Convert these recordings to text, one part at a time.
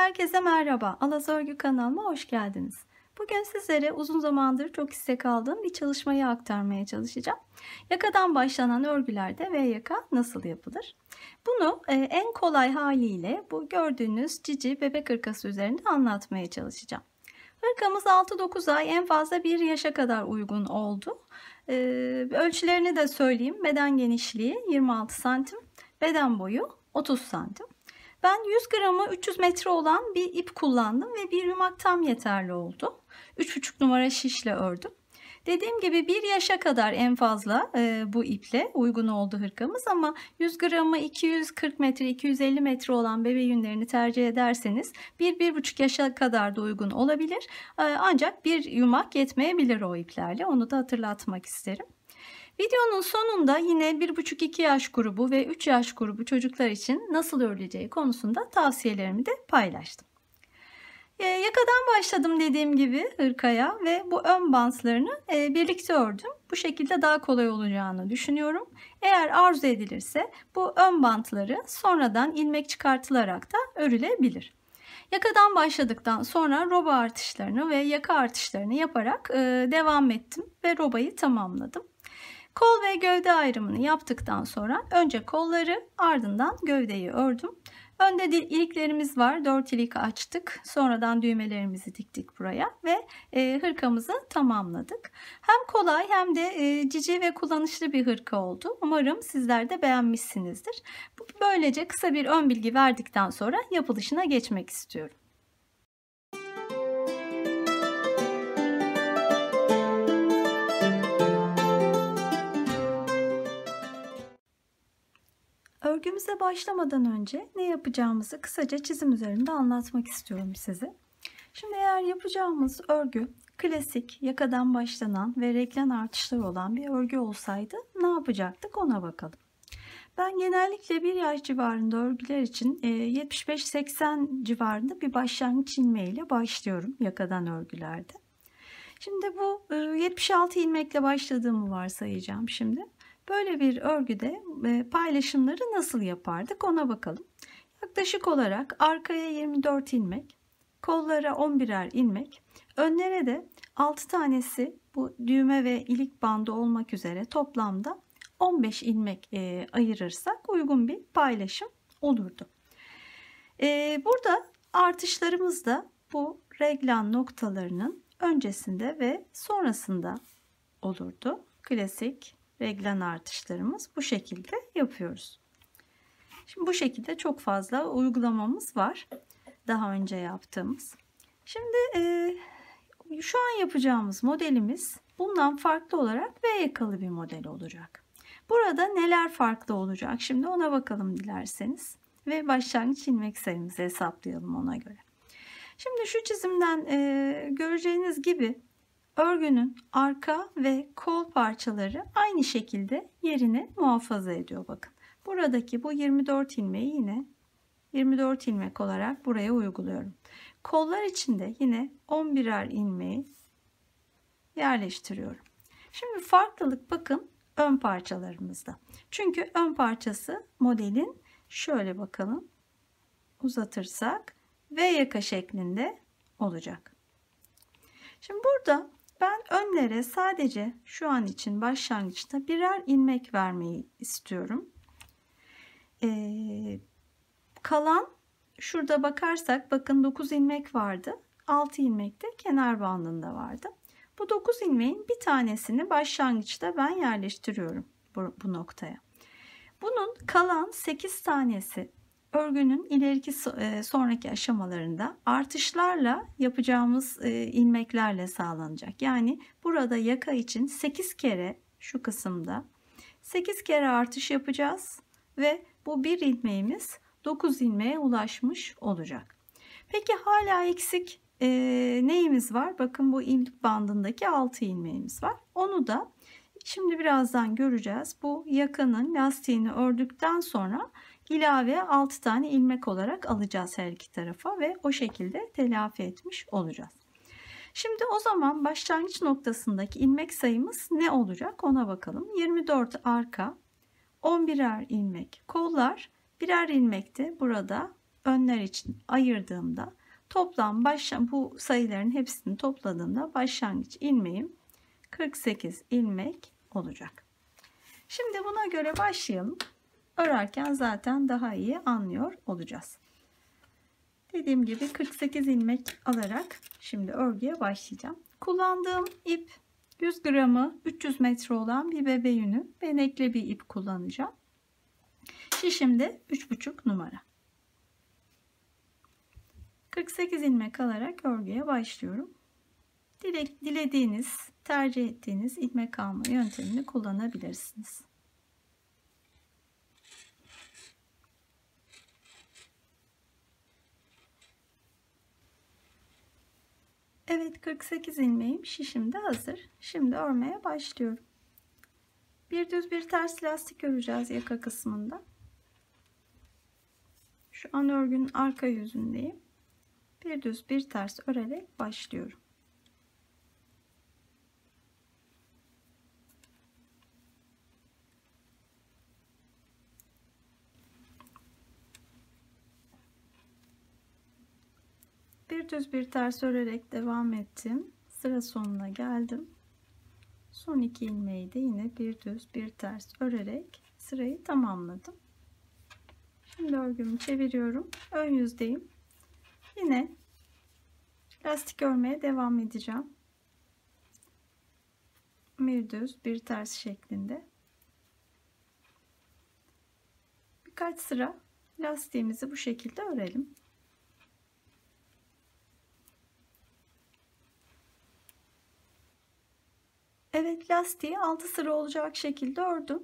Herkese merhaba. Alaz Örgü kanalıma hoş geldiniz. Bugün sizlere uzun zamandır çok istek aldığım bir çalışmayı aktarmaya çalışacağım. Yakadan başlanan örgülerde V yaka nasıl yapılır? Bunu en kolay haliyle bu gördüğünüz cici bebek hırkası üzerinde anlatmaya çalışacağım. Hırkamız 6-9 ay, en fazla 1 yaşa kadar uygun oldu. Ölçülerini de söyleyeyim. Beden genişliği 26 santim, beden boyu 30 santim. Ben 100 gramı 300 metre olan bir ip kullandım ve bir yumak tam yeterli oldu. 3,5 numara şişle ördüm. Dediğim gibi 1 yaşa kadar en fazla bu iple uygun oldu hırkamız, ama 100 gramı 240 metre 250 metre olan bebe yünlerini tercih ederseniz 1-1,5 yaşa kadar da uygun olabilir. Ancak bir yumak yetmeyebilir o iplerle, onu da hatırlatmak isterim. Videonun sonunda yine 1,5-2 yaş grubu ve 3 yaş grubu çocuklar için nasıl örüleceği konusunda tavsiyelerimi de paylaştım. Yakadan başladım dediğim gibi hırkaya ve bu ön bantlarını birlikte ördüm. Bu şekilde daha kolay olacağını düşünüyorum. Eğer arzu edilirse bu ön bantları sonradan ilmek çıkartılarak da örülebilir. Yakadan başladıktan sonra roba artışlarını ve yaka artışlarını yaparak devam ettim ve robayı tamamladım. Kol ve gövde ayrımını yaptıktan sonra önce kolları, ardından gövdeyi ördüm. Önde iliklerimiz var. 4 ilik açtık. Sonradan düğmelerimizi diktik buraya ve hırkamızı tamamladık. Hem kolay hem de cici ve kullanışlı bir hırka oldu. Umarım sizler de beğenmişsinizdir. Böylece kısa bir ön bilgi verdikten sonra yapılışına geçmek istiyorum. Örgümüze başlamadan önce ne yapacağımızı kısaca çizim üzerinde anlatmak istiyorum size. Şimdi eğer yapacağımız örgü klasik yakadan başlanan ve reglen artışları olan bir örgü olsaydı ne yapacaktık, ona bakalım. Ben genellikle 1 yaş civarında örgüler için 75-80 civarında bir başlangıç ilmeğiyle başlıyorum yakadan örgülerde. Şimdi bu 76 ilmekle başladığımı varsayacağım şimdi. Böyle bir örgüde paylaşımları nasıl yapardık, ona bakalım. Yaklaşık olarak arkaya 24 ilmek, kollara 11'er ilmek, önlere de 6 tanesi bu düğme ve ilik bandı olmak üzere toplamda 15 ilmek ayırırsak uygun bir paylaşım olurdu. Burada artışlarımız da bu reglan noktalarının öncesinde ve sonrasında olurdu. Klasik reglen artışlarımız bu şekilde yapıyoruz. Şimdi bu şekilde çok fazla uygulamamız var. Daha önce yaptığımız. Şimdi şu an yapacağımız modelimiz bundan farklı olarak V yakalı bir model olacak. Burada neler farklı olacak? Şimdi ona bakalım dilerseniz. Ve başlangıç ilmek sayımızı hesaplayalım ona göre. Şimdi şu çizimden göreceğiniz gibi örgünün arka ve kol parçaları aynı şekilde yerini muhafaza ediyor. Bakın buradaki bu 24 ilmeği yine 24 ilmek olarak buraya uyguluyorum. Kollar için de yine 11'er ilmeği yerleştiriyorum. Şimdi farklılık bakın ön parçalarımızda. Çünkü ön parçası modelin şöyle bakalım uzatırsak V yaka şeklinde olacak. Şimdi burada ben önlere sadece şu an için başlangıçta birer ilmek vermeyi istiyorum. Kalan şurada bakarsak bakın 9 ilmek vardı. 6 ilmek de kenar bandında vardı. Bu 9 ilmeğin bir tanesini başlangıçta ben yerleştiriyorum bu noktaya. Bunun kalan 8 tanesi örgünün ileriki sonraki aşamalarında artışlarla yapacağımız ilmeklerle sağlanacak. Yani burada yaka için 8 kere şu kısımda 8 kere artış yapacağız ve bu bir ilmeğimiz 9 ilmeğe ulaşmış olacak. Peki hala eksik neyimiz var? Bakın bu ilmek bandındaki 6 ilmeğimiz var. Onu da şimdi birazdan göreceğiz. Bu yakanın lastiğini ördükten sonra ilave 6 tane ilmek olarak alacağız her iki tarafa ve o şekilde telafi etmiş olacağız. Şimdi o zaman başlangıç noktasındaki ilmek sayımız ne olacak, ona bakalım. 24 arka, 11'er ilmek kollar, birer ilmek de burada önler için ayırdığımda Toplam bu sayıların hepsini topladığımda başlangıç ilmeğim 48 ilmek olacak. Şimdi buna göre başlayalım. Örerken zaten daha iyi anlıyor olacağız. Dediğim gibi 48 ilmek alarak şimdi örgüye başlayacağım. Kullandığım ip 100 gramı 300 metre olan bir bebe yünü. Benekli bir ip kullanacağım. Şişim de 3,5 numara. 48 ilmek alarak örgüye başlıyorum. Dilediğiniz, tercih ettiğiniz ilmek alma yöntemini kullanabilirsiniz. Evet, 48 ilmeğim şişim de hazır. Şimdi örmeye başlıyorum. Bir düz bir ters lastik öreceğiz yaka kısmında. Şu an örgünün arka yüzündeyim. Bir düz bir ters örerek başlıyorum. Bir düz bir ters örerek devam ettim. Sıra sonuna geldim. Son 2 ilmeği de yine bir düz bir ters örerek sırayı tamamladım. Şimdi örgümü çeviriyorum. Ön yüzdeyim. Yine lastik örmeye devam edeceğim. Bir düz bir ters şeklinde. Birkaç sıra lastiğimizi bu şekilde örelim. Evet, lastiği 6 sıra olacak şekilde ördüm.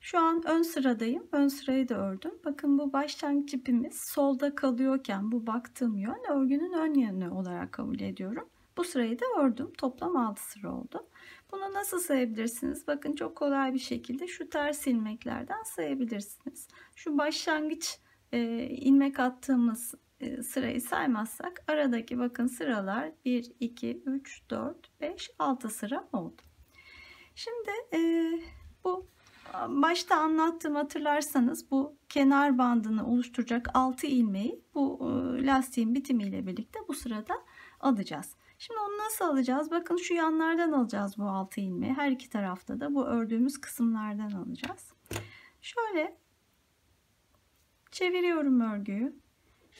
Şu an ön sıradayım. Ön sırayı da ördüm. Bakın bu başlangıç ipimiz solda kalıyorken bu baktığım yön örgünün ön yönü olarak kabul ediyorum. Bu sırayı da ördüm. Toplam 6 sıra oldu. Bunu nasıl sayabilirsiniz? Bakın çok kolay bir şekilde şu ters ilmeklerden sayabilirsiniz. Şu başlangıç ilmek attığımız sırayı saymazsak aradaki bakın sıralar 1, 2, 3, 4, 5, 6 sıra oldu. Şimdi bu başta anlattığım hatırlarsanız bu kenar bandını oluşturacak 6 ilmeği bu lastiğin bitimiyle birlikte bu sırada alacağız. Şimdi onu nasıl alacağız? Bakın şu yanlardan alacağız bu 6 ilmeği. Her iki tarafta da bu ördüğümüz kısımlardan alacağız. Şöyle çeviriyorum örgüyü.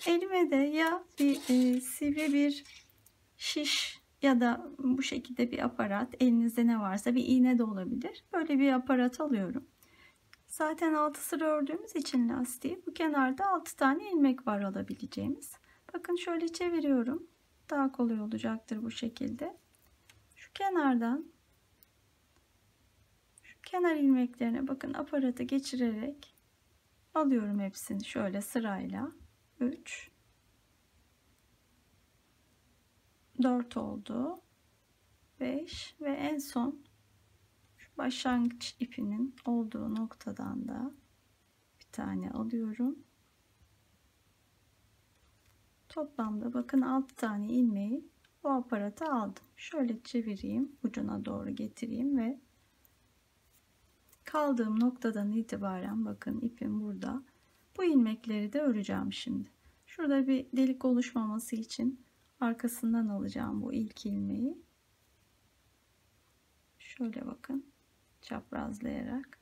Elime de ya bir sivri bir şiş ya da bu şekilde bir aparat, elinizde ne varsa bir iğne de olabilir. Böyle bir aparat alıyorum. Zaten 6 sıra ördüğümüz için lastiği bu kenarda 6 tane ilmek var alabileceğimiz. Bakın şöyle çeviriyorum. Daha kolay olacaktır bu şekilde. Şu kenardan şu kenar ilmeklerine bakın aparatı geçirerek alıyorum hepsini şöyle sırayla. 3 4 oldu. 5 ve en son şu başlangıç ipinin olduğu noktadan da bir tane alıyorum. Toplamda bakın 6 tane ilmeği bu aparata aldım. Şöyle çevireyim, ucuna doğru getireyim ve kaldığım noktadan itibaren bakın ipim burada. Bu ilmekleri de öreceğim şimdi. Şurada bir delik oluşmaması için arkasından alacağım bu ilk ilmeği. Şöyle bakın çaprazlayarak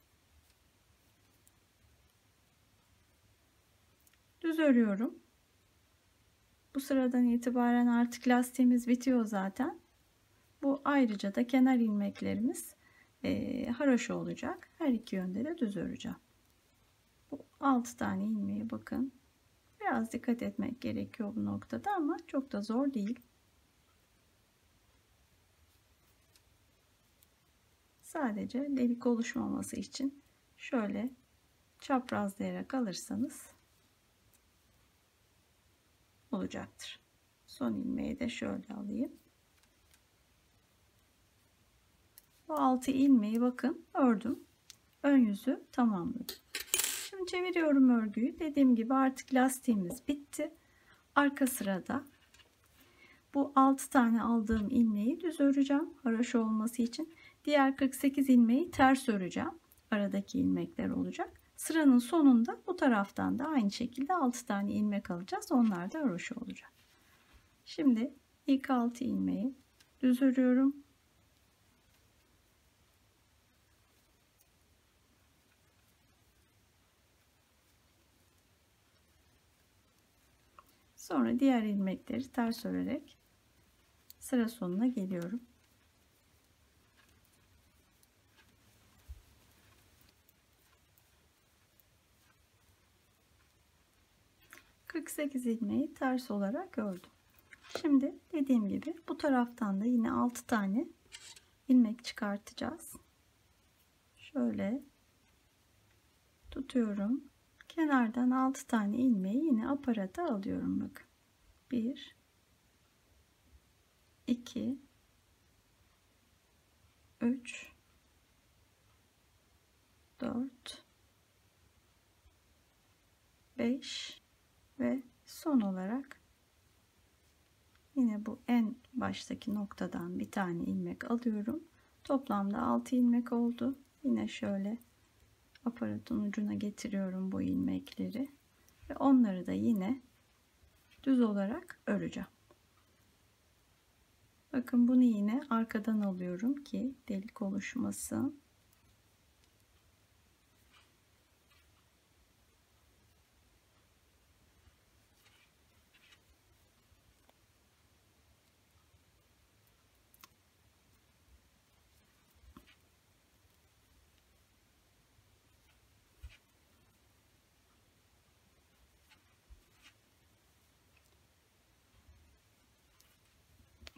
düz örüyorum. Bu sıradan itibaren artık lastiğimiz bitiyor zaten. Bu ayrıca da kenar ilmeklerimiz haroşa olacak. Her iki yönde de düz öreceğim. Bu 6 tane ilmeği bakın. Biraz dikkat etmek gerekiyor bu noktada ama çok da zor değil. Sadece delik oluşmaması için şöyle çaprazlayarak alırsanız olacaktır. Son ilmeği de şöyle alayım. Bu 6 ilmeği bakın ördüm. Ön yüzü tamamladım. Şimdi çeviriyorum örgüyü. Dediğim gibi artık lastiğimiz bitti. Arka sırada bu 6 tane aldığım ilmeği düz öreceğim. Haroşa olması için. Diğer 48 ilmeği ters öreceğim. Aradaki ilmekler olacak. Sıranın sonunda bu taraftan da aynı şekilde 6 tane ilmek alacağız. Onlar da haroşa olacak. Şimdi ilk 6 ilmeği düz örüyorum. Sonra diğer ilmekleri ters örerek sıra sonuna geliyorum. ...48 ilmeği ters olarak ördüm. Şimdi dediğim gibi bu taraftan da yine 6 tane ilmek çıkartacağız. Şöyle tutuyorum. Kenardan 6 tane ilmeği yine aparata alıyorum. Bakın. 1 2 3 4 5 ve son olarak yine bu en baştaki noktadan bir tane ilmek alıyorum. Toplamda 6 ilmek oldu. Yine şöyle aparatın ucuna getiriyorum bu ilmekleri ve onları da yine düz olarak öreceğim. Bakın bunu yine arkadan alıyorum ki delik oluşmasın.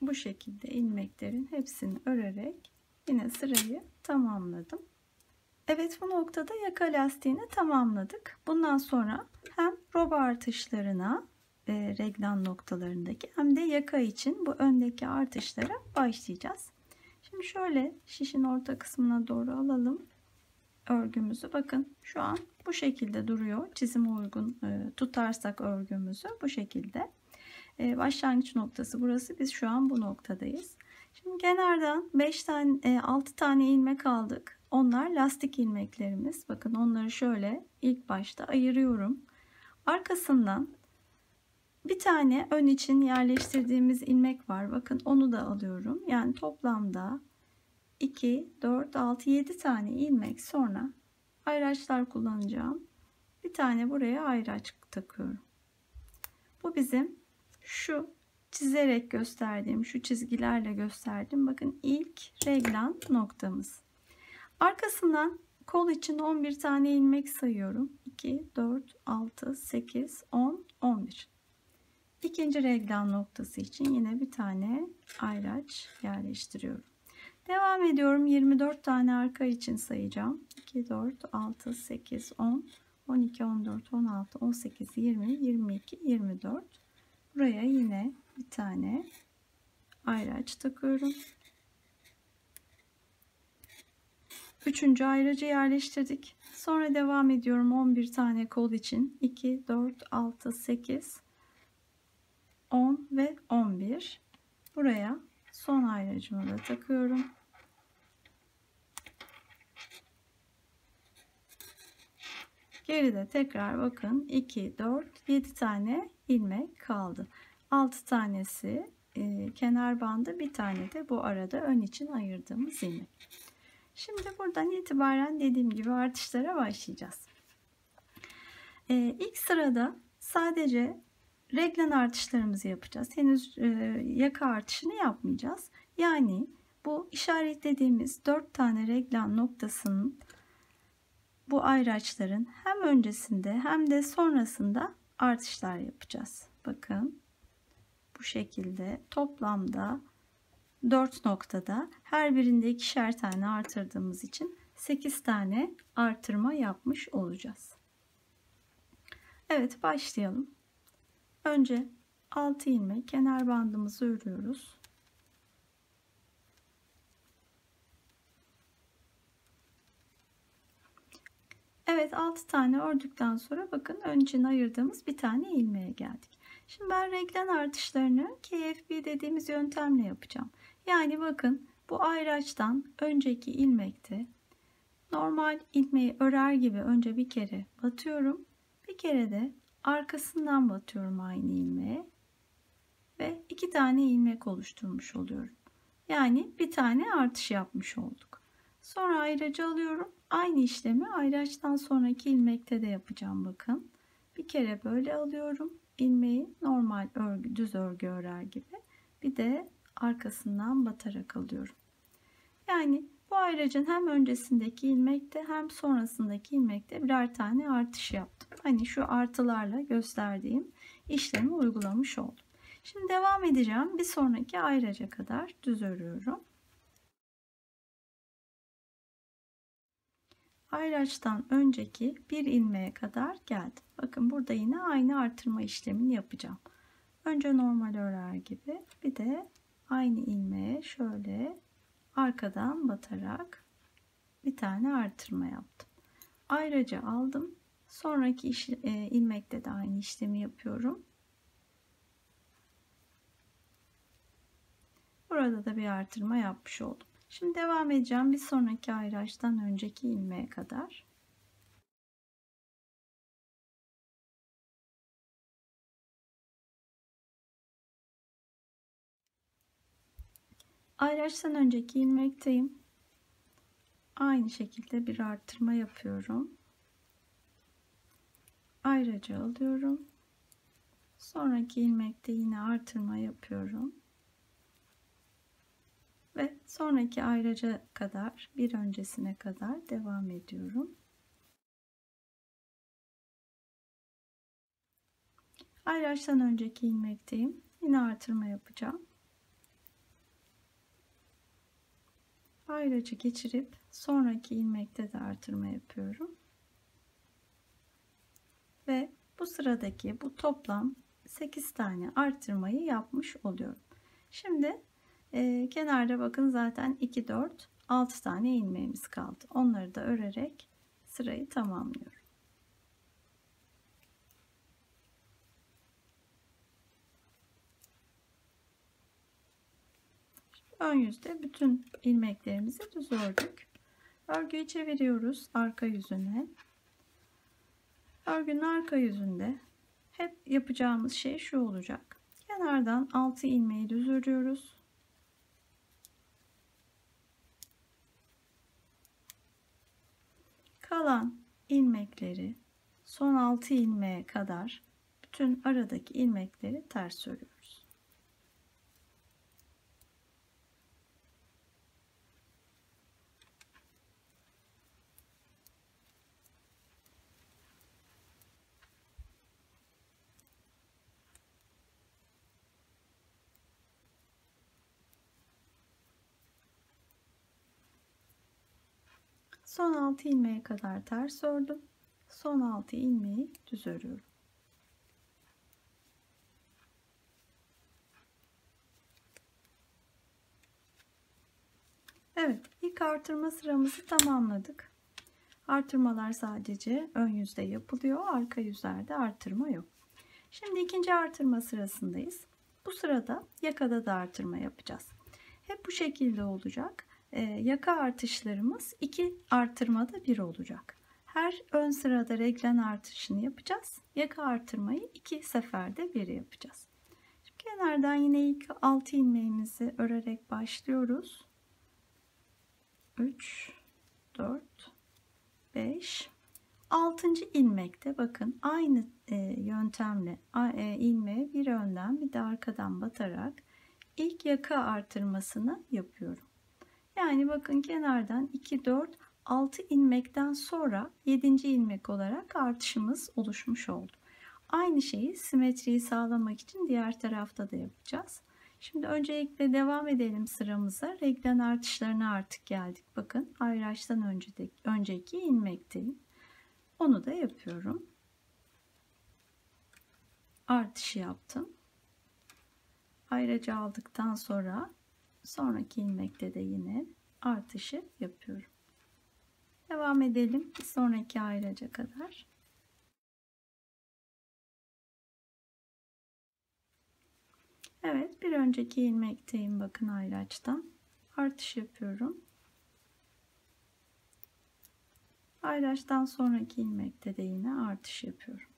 Bu şekilde ilmeklerin hepsini örerek yine sırayı tamamladım. Evet, bu noktada yaka lastiğini tamamladık. Bundan sonra hem roba artışlarına reglan noktalarındaki hem de yaka için bu öndeki artışlara başlayacağız. Şimdi şöyle şişin orta kısmına doğru alalım örgümüzü. Bakın şu an bu şekilde duruyor. Çizime uygun tutarsak örgümüzü bu şekilde. Başlangıç noktası burası. Biz şu an bu noktadayız. Şimdi kenardan 5 tane 6 tane ilmek aldık. Onlar lastik ilmeklerimiz. Bakın onları şöyle ilk başta ayırıyorum. Arkasından bir tane ön için yerleştirdiğimiz ilmek var. Bakın onu da alıyorum. Yani toplamda 2 4 6 7 tane ilmek sonra ayraçlar kullanacağım. Bir tane buraya ayraç takıyorum. Bu bizim şu çizerek gösterdiğim, şu çizgilerle gösterdiğim bakın ilk reglan noktamız. Arkasından kol için 11 tane ilmek sayıyorum. 2 4 6 8 10 11. İkinci reglan noktası için yine bir tane ayraç yerleştiriyorum. Devam ediyorum. 24 tane arka için sayacağım. 2 4 6 8 10 12 14 16 18 20 22 24. Buraya yine bir tane ayraç takıyorum. Üçüncü ayracı yerleştirdik. Sonra devam ediyorum 11 tane kol için. 2, 4, 6, 8, 10 ve 11. Buraya son ayracımı da takıyorum. Geride tekrar bakın 2, 4, 7 tane ilmek kaldı. 6 tanesi kenar bandı, bir tane de bu arada ön için ayırdığımız ilmek. Şimdi buradan itibaren dediğim gibi artışlara başlayacağız. İlk sırada sadece reglan artışlarımızı yapacağız. Henüz yaka artışını yapmayacağız. Yani bu işaretlediğimiz 4 tane reglan noktasının bu ayraçların hem öncesinde hem de sonrasında artışlar yapacağız. Bakın bu şekilde toplamda 4 noktada her birinde ikişer tane artırdığımız için 8 tane artırma yapmış olacağız. Evet, başlayalım. Önce 6 ilmek kenar bandımızı örüyoruz. Evet, 6 tane ördükten sonra bakın önceden ayırdığımız bir tane ilmeğe geldik. Şimdi ben reglan artışlarını KFB dediğimiz yöntemle yapacağım. Yani bakın bu ayraçtan önceki ilmekte normal ilmeği örer gibi önce bir kere batıyorum. Bir kere de arkasından batıyorum aynı ilmeğe. ve 2 tane ilmek oluşturmuş oluyorum. Yani bir tane artış yapmış olduk. Sonra ayracı alıyorum. Aynı işlemi ayraçtan sonraki ilmekte de yapacağım. Bakın. Bir kere böyle alıyorum. İlmeği normal örgü, düz örgü örer gibi. Bir de arkasından batarak alıyorum. Yani bu ayracın hem öncesindeki ilmekte hem sonrasındaki ilmekte birer tane artış yaptım. Hani şu artılarla gösterdiğim işlemi uygulamış oldum. Şimdi devam edeceğim. Bir sonraki ayraca kadar düz örüyorum. Ayraçtan önceki bir ilmeğe kadar geldim. Bakın burada yine aynı artırma işlemini yapacağım. Önce normal örer gibi bir de aynı ilmeğe şöyle arkadan batarak bir tane artırma yaptım. Ayracı aldım. Sonraki ilmekte de aynı işlemi yapıyorum. Burada da bir artırma yapmış oldum. Şimdi devam edeceğim bir sonraki ayraçtan önceki ilmeğe kadar. Ayraçtan önceki ilmekteyim. Aynı şekilde bir artırma yapıyorum. Ayracı alıyorum. Sonraki ilmekte yine artırma yapıyorum. Ve sonraki ayraca kadar, bir öncesine kadar devam ediyorum. Ayraçtan önceki ilmekteyim. Yine artırma yapacağım. Ayracı geçirip sonraki ilmekte de artırma yapıyorum. Ve bu sıradaki bu toplam 8 tane artırmayı yapmış oluyorum. Şimdi kenarda bakın zaten 2, 4, 6 tane ilmeğimiz kaldı. Onları da örerek sırayı tamamlıyorum. Ön yüzde bütün ilmeklerimizi düz ördük. Örgüyü çeviriyoruz arka yüzüne. Örgünün arka yüzünde hep yapacağımız şey şu olacak. Kenardan 6 ilmeği düz örüyoruz. Kalan ilmekleri son 6 ilmeğe kadar bütün aradaki ilmekleri ters örüyoruz. Son 6 ilmeğe kadar ters ördüm. Son 6 ilmeği düz örüyorum. Evet, ilk artırma sıramızı tamamladık. Artırmalar sadece ön yüzde yapılıyor, arka yüzlerde artırma yok. Şimdi ikinci artırma sırasındayız. Bu sırada yakada da artırma yapacağız. Hep bu şekilde olacak. Yaka artışlarımız 2 artırmada 1 olacak. Her ön sırada reglen artışını yapacağız. Yaka artırmayı 2 seferde 1 yapacağız. Şimdi kenardan yine ilk 6 ilmeğimizi örerek başlıyoruz. 3, 4, 5, 6. ilmekte bakın aynı yöntemle ilmeği bir önden bir de arkadan batarak ilk yaka artırmasını yapıyorum. Yani bakın kenardan 2, 4, 6 ilmekten sonra 7. ilmek olarak artışımız oluşmuş oldu. Aynı şeyi simetriyi sağlamak için diğer tarafta da yapacağız. Şimdi öncelikle devam edelim sıramıza. Reglen artışlarına artık geldik. Bakın ayraçtan önceki ilmekteyim. Onu da yapıyorum. Artışı yaptım. Ayracı aldıktan sonra sonraki ilmekte de yine artışı yapıyorum. Devam edelim bir sonraki ayraca kadar. Evet, bir önceki ilmekteyim bakın ayraçtan. Artış yapıyorum. Ayraçtan sonraki ilmekte de yine artış yapıyorum.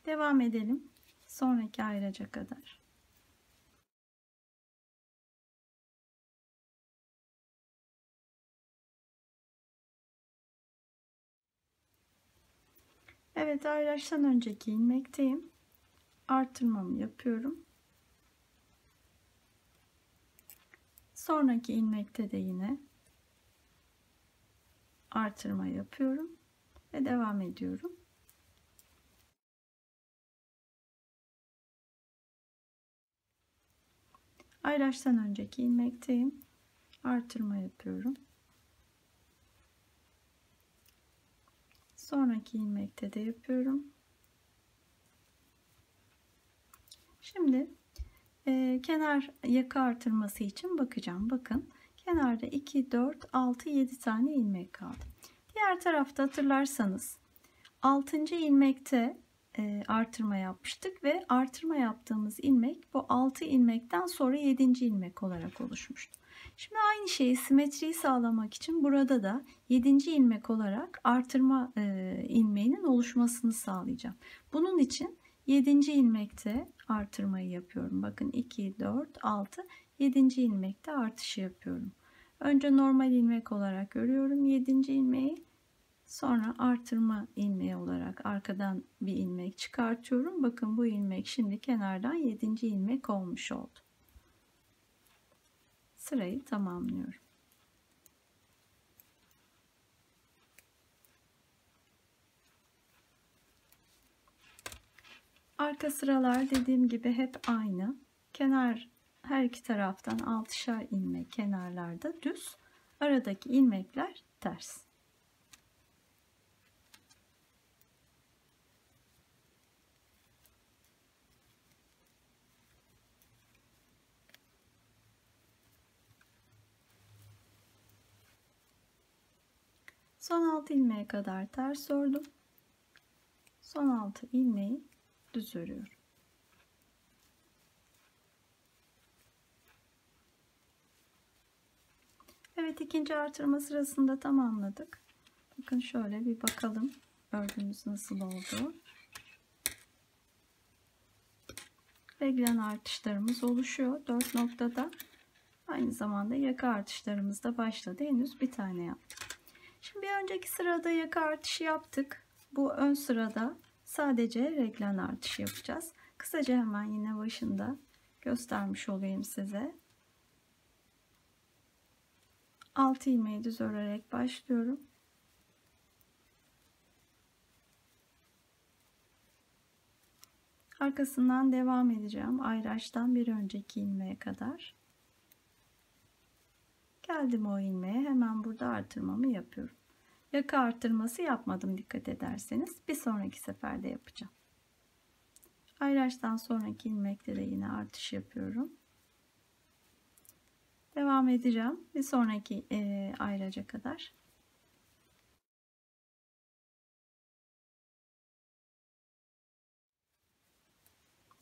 Devam edelim. Sonraki ayraca kadar. Evet, ayraçtan önceki ilmekteyim. Artırmamı yapıyorum. Sonraki ilmekte de yine artırma yapıyorum ve devam ediyorum. Ayraçtan önceki ilmekteyim. Artırma yapıyorum. Sonraki ilmekte de yapıyorum. Şimdi kenar yaka artırması için bakacağım. Bakın, kenarda 2, 4, 6, 7 tane ilmek kaldı. Diğer tarafta hatırlarsanız 6. ilmekte artırma yapmıştık ve artırma yaptığımız ilmek bu 6 ilmekten sonra 7. ilmek olarak oluşmuştu. Şimdi aynı şeyi, simetriyi sağlamak için burada da 7. ilmek olarak artırma ilmeğinin oluşmasını sağlayacağım. Bunun için 7. ilmekte artırmayı yapıyorum. Bakın 2, 4, 6, 7. ilmekte artışı yapıyorum. Önce normal ilmek olarak örüyorum 7. ilmeği. Sonra artırma ilmeği olarak arkadan bir ilmek çıkartıyorum. Bakın bu ilmek şimdi kenardan 7. ilmek olmuş oldu. Sırayı tamamlıyorum. Arka sıralar dediğim gibi hep aynı. Kenar her iki taraftan 6'şar ilmek kenarlarda düz. Aradaki ilmekler ters. Son 6 ilmeğe kadar ters ördüm. Son 6 ilmeği düz örüyorum. Evet, ikinci artırma sırasında tamamladık. Bakın şöyle bir bakalım örgümüz nasıl oldu. Reglen artışlarımız oluşuyor 4 noktada. Aynı zamanda yaka artışlarımız da başladı. Henüz bir tane yaptık. Şimdi bir önceki sırada yaka artışı yaptık. Bu ön sırada sadece reglen artışı yapacağız. Kısaca hemen yine başında göstermiş olayım size. 6 ilmeği düz örerek başlıyorum. Arkasından devam edeceğim. Ayraçtan bir önceki ilmeğe kadar. Geldim o ilmeğe, hemen burada artırmamı yapıyorum. Yaka artırması yapmadım, dikkat ederseniz. Bir sonraki seferde yapacağım. Ayraçtan sonraki ilmekte de yine artış yapıyorum. Devam edeceğim bir sonraki ayraca kadar.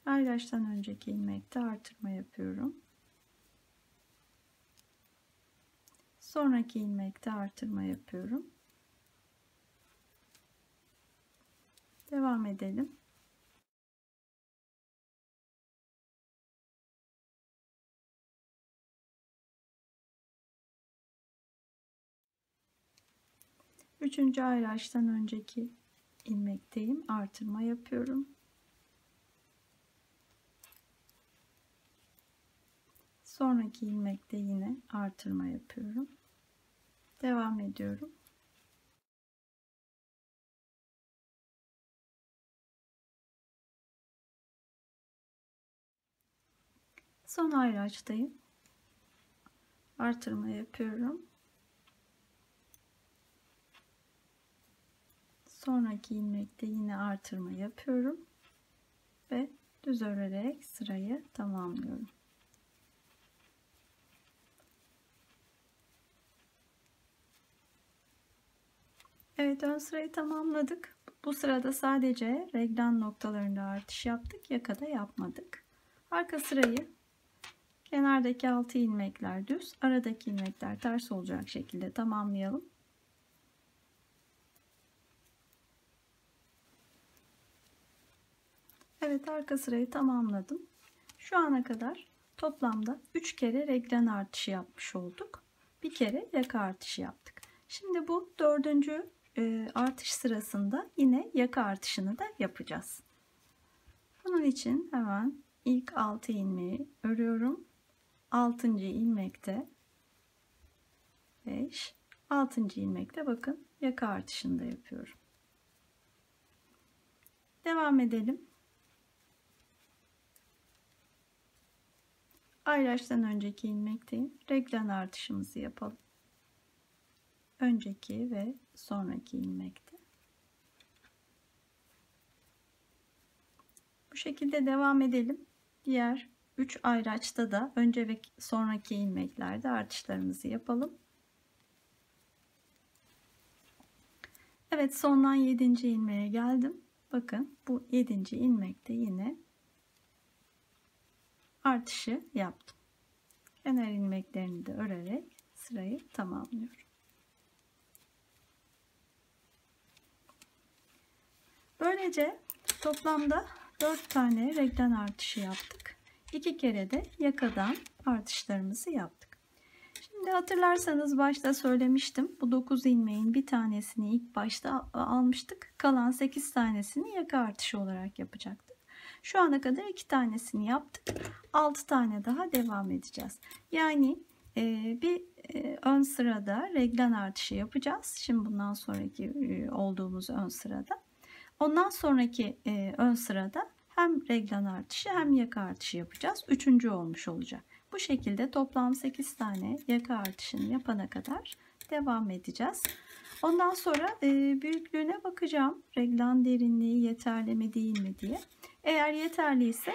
Ayraçtan önceki ilmekte artırma yapıyorum. Sonraki ilmekte artırma yapıyorum. Devam edelim. Üçüncü ayraçtan önceki ilmekteyim. Artırma yapıyorum. Sonraki ilmekte yine artırma yapıyorum. Devam ediyorum. Son ayraçtayım. Artırma yapıyorum. Sonraki ilmekte yine artırma yapıyorum ve düz örerek sırayı tamamlıyorum. Evet, ön sırayı tamamladık. Bu sırada sadece reglen noktalarında artış yaptık, yakada yapmadık. Arka sırayı kenardaki 6 ilmekler düz, aradaki ilmekler ters olacak şekilde tamamlayalım. Evet, arka sırayı tamamladım. Şu ana kadar toplamda 3 kere reglen artışı yapmış olduk. Bir kere yaka artışı yaptık. Şimdi bu dördüncü artış sırasında yine yaka artışını da yapacağız. Bunun için hemen ilk 6 ilmeği örüyorum. 6. ilmekte 5, 6. ilmekte bakın yaka artışını da yapıyorum. Devam edelim. Ayraçtan önceki ilmekteyim. Reglen artışımızı yapalım. Önceki ve sonraki ilmekte. Bu şekilde devam edelim. Diğer 3 ayraçta da önce ve sonraki ilmeklerde artışlarımızı yapalım. Evet, sondan 7. ilmeğe geldim. Bakın bu 7. ilmekte yine artışı yaptım. Kenar ilmeklerini de örerek sırayı tamamlıyorum. Böylece toplamda 4 tane reglen artışı yaptık. 2 kere de yakadan artışlarımızı yaptık. Şimdi hatırlarsanız başta söylemiştim. Bu 9 ilmeğin bir tanesini ilk başta almıştık. Kalan 8 tanesini yaka artışı olarak yapacaktık. Şu ana kadar 2 tanesini yaptık. 6 tane daha devam edeceğiz. Yani bir ön sırada reglen artışı yapacağız. Şimdi bundan sonraki olduğumuz ön sırada. Ondan sonraki ön sırada hem reglen artışı hem yaka artışı yapacağız. Üçüncü olmuş olacak. Bu şekilde toplam 8 tane yaka artışını yapana kadar devam edeceğiz. Ondan sonra büyüklüğüne bakacağım. Reglen derinliği yeterli mi değil mi diye. Eğer yeterliyse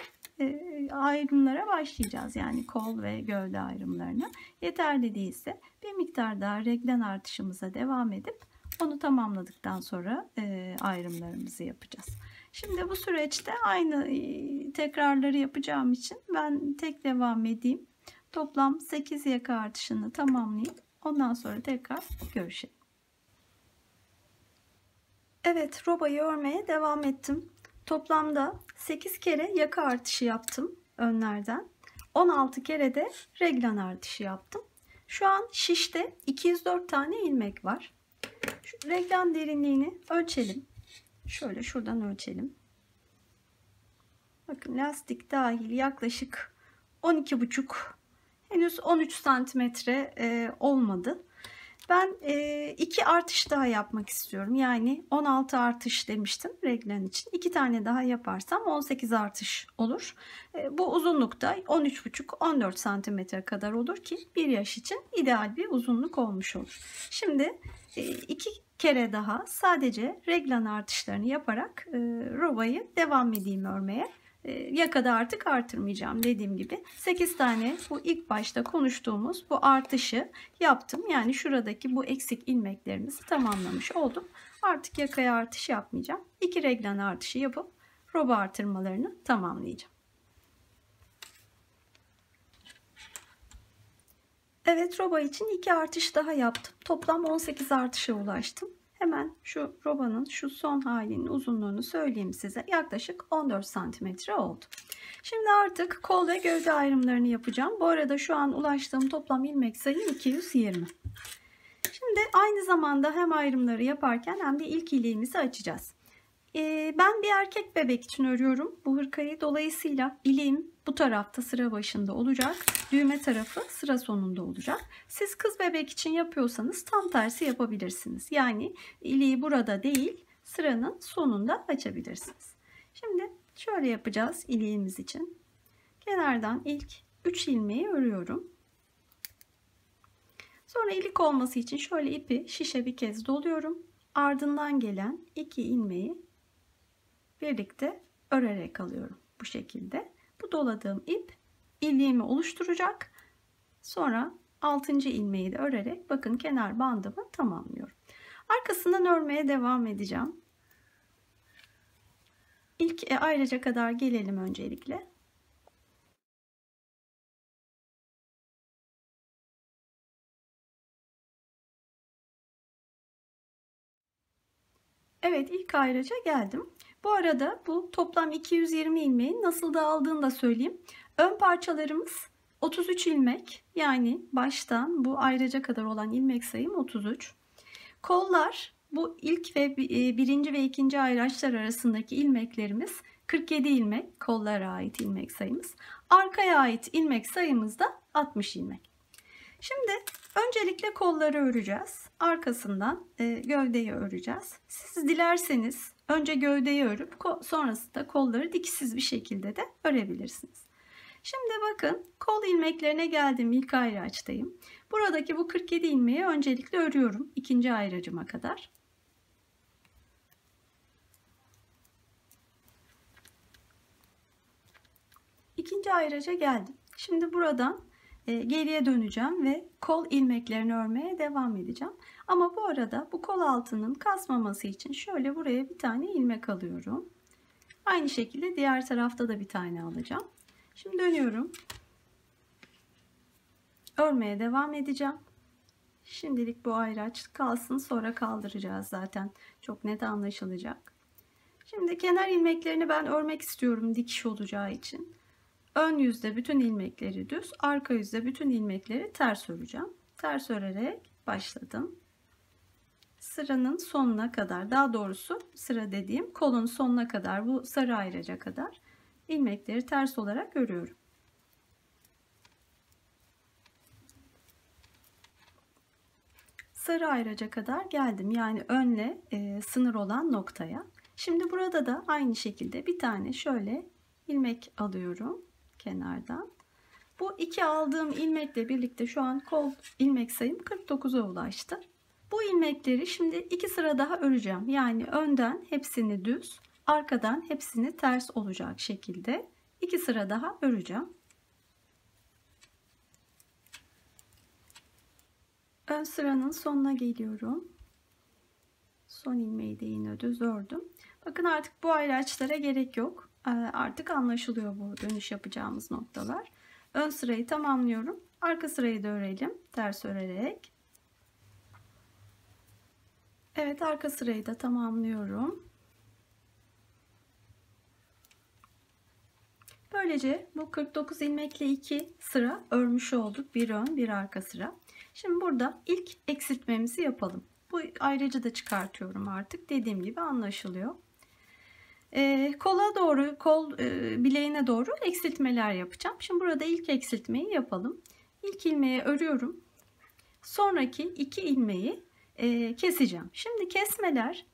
ayrımlara başlayacağız. Yani kol ve gövde ayrımlarına. Yeterli değilse bir miktar daha reglen artışımıza devam edip onu tamamladıktan sonra ayrımlarımızı yapacağız. Şimdi bu süreçte aynı tekrarları yapacağım için ben tek devam edeyim. Toplam 8 yaka artışını tamamlayayım. Ondan sonra tekrar görüşelim. Evet, robayı örmeye devam ettim. Toplamda 8 kere yaka artışı yaptım önlerden. 16 kere de reglen artışı yaptım. Şu an şişte 204 tane ilmek var. Şu reglen derinliğini ölçelim. Şöyle şuradan ölçelim. Bakın lastik dahil yaklaşık 12,5, henüz 13 santimetre olmadı. Ben 2 artış daha yapmak istiyorum. Yani 16 artış demiştim reglen için. 2 tane daha yaparsam 18 artış olur. Bu uzunlukta 13,5-14 santimetre kadar olur ki bir yaş için ideal bir uzunluk olmuş olur. Şimdi 2 kere daha sadece reglen artışlarını yaparak robayı devam edeyim örmeye. Yakada artık artırmayacağım. Dediğim gibi 8 tane bu ilk başta konuştuğumuz bu artışı yaptım. Yani şuradaki bu eksik ilmeklerimizi tamamlamış oldum. Artık yakaya artış yapmayacağım. 2 reglen artışı yapıp roba artırmalarını tamamlayacağım. Evet, roba için 2 artış daha yaptım. Toplam 18 artışa ulaştım. Hemen şu robanın şu son halinin uzunluğunu söyleyeyim size. Yaklaşık 14 santimetre oldu. Şimdi artık kol ve gövde ayrımlarını yapacağım. Bu arada şu an ulaştığım toplam ilmek sayım 220. Şimdi aynı zamanda hem ayrımları yaparken hem de ilk iliğimizi açacağız. Ben bir erkek bebek için örüyorum bu hırkayı. Dolayısıyla iliğim bu tarafta sıra başında olacak. Düğme tarafı sıra sonunda olacak. Siz kız bebek için yapıyorsanız tam tersi yapabilirsiniz. Yani iliği burada değil, sıranın sonunda açabilirsiniz. Şimdi şöyle yapacağız iliğimiz için. Kenardan ilk 3 ilmeği örüyorum. Sonra ilik olması için şöyle ipi şişe bir kez doluyorum. Ardından gelen 2 ilmeği birlikte örerek alıyorum bu şekilde. Bu doladığım ip iliğimi oluşturacak. Sonra 6. ilmeği de örerek bakın kenar bandımı tamamlıyorum. Arkasından örmeye devam edeceğim. İlk ayrıca kadar gelelim öncelikle. Evet, ilk ayrıca geldim. Bu arada bu toplam 220 ilmeğin nasıl dağıldığını da söyleyeyim. Ön parçalarımız 33 ilmek, yani baştan bu ayraca kadar olan ilmek sayım 33. Kollar, bu ilk ve birinci ve ikinci ayraçlar arasındaki ilmeklerimiz 47 ilmek, kollara ait ilmek sayımız. Arkaya ait ilmek sayımız da 60 ilmek. Şimdi öncelikle kolları öreceğiz. Arkasından gövdeyi öreceğiz. Siz dilerseniz önce gövdeyi örüp sonrasında kolları dikişsiz bir şekilde de örebilirsiniz. Şimdi bakın, kol ilmeklerine geldim, ilk ayraçtayım. Buradaki bu 47 ilmeği öncelikle örüyorum ikinci ayracıma kadar. İkinci ayraca geldim. Şimdi buradan geriye döneceğim ve kol ilmeklerini örmeye devam edeceğim. Ama bu arada bu kol altının kasmaması için şöyle buraya bir tane ilmek alıyorum. Aynı şekilde diğer tarafta da bir tane alacağım. Şimdi dönüyorum. Örmeye devam edeceğim. Şimdilik bu ayraç kalsın, sonra kaldıracağız zaten. Çok net anlaşılacak. Şimdi kenar ilmeklerini ben örmek istiyorum dikiş olacağı için. Ön yüzde bütün ilmekleri düz, arka yüzde bütün ilmekleri ters öreceğim. Ters örerek başladım. Sıranın sonuna kadar, daha doğrusu sıra dediğim kolun sonuna kadar, bu sarı ayraca kadar ilmekleri ters olarak örüyorum. Sarı ayraca kadar geldim, yani önle sınır olan noktaya. Şimdi burada da aynı şekilde bir tane şöyle ilmek alıyorum kenardan. Bu iki aldığım ilmekle birlikte şu an kol ilmek sayım 49'a ulaştı. Bu ilmekleri şimdi iki sıra daha öreceğim. Yani önden hepsini düz, arkadan hepsini ters olacak şekilde iki sıra daha öreceğim. Ön sıranın sonuna geliyorum. Son ilmeği de yine düz ördüm. Bakın artık bu ayraçlara gerek yok. Artık anlaşılıyor bu dönüş yapacağımız noktalar. Ön sırayı tamamlıyorum. Arka sırayı da örelim ters örerek. Evet, arka sırayı da tamamlıyorum. Böylece bu 49 ilmekle 2 sıra örmüş olduk. Bir ön bir arka sıra. Şimdi burada ilk eksiltmemizi yapalım. Bu ayracı da çıkartıyorum artık. Dediğim gibi anlaşılıyor. Kola doğru, kol bileğine doğru eksiltmeler yapacağım. Şimdi burada ilk eksiltmeyi yapalım. İlk ilmeği örüyorum. Sonraki iki ilmeği keseceğim. Şimdi kesmeler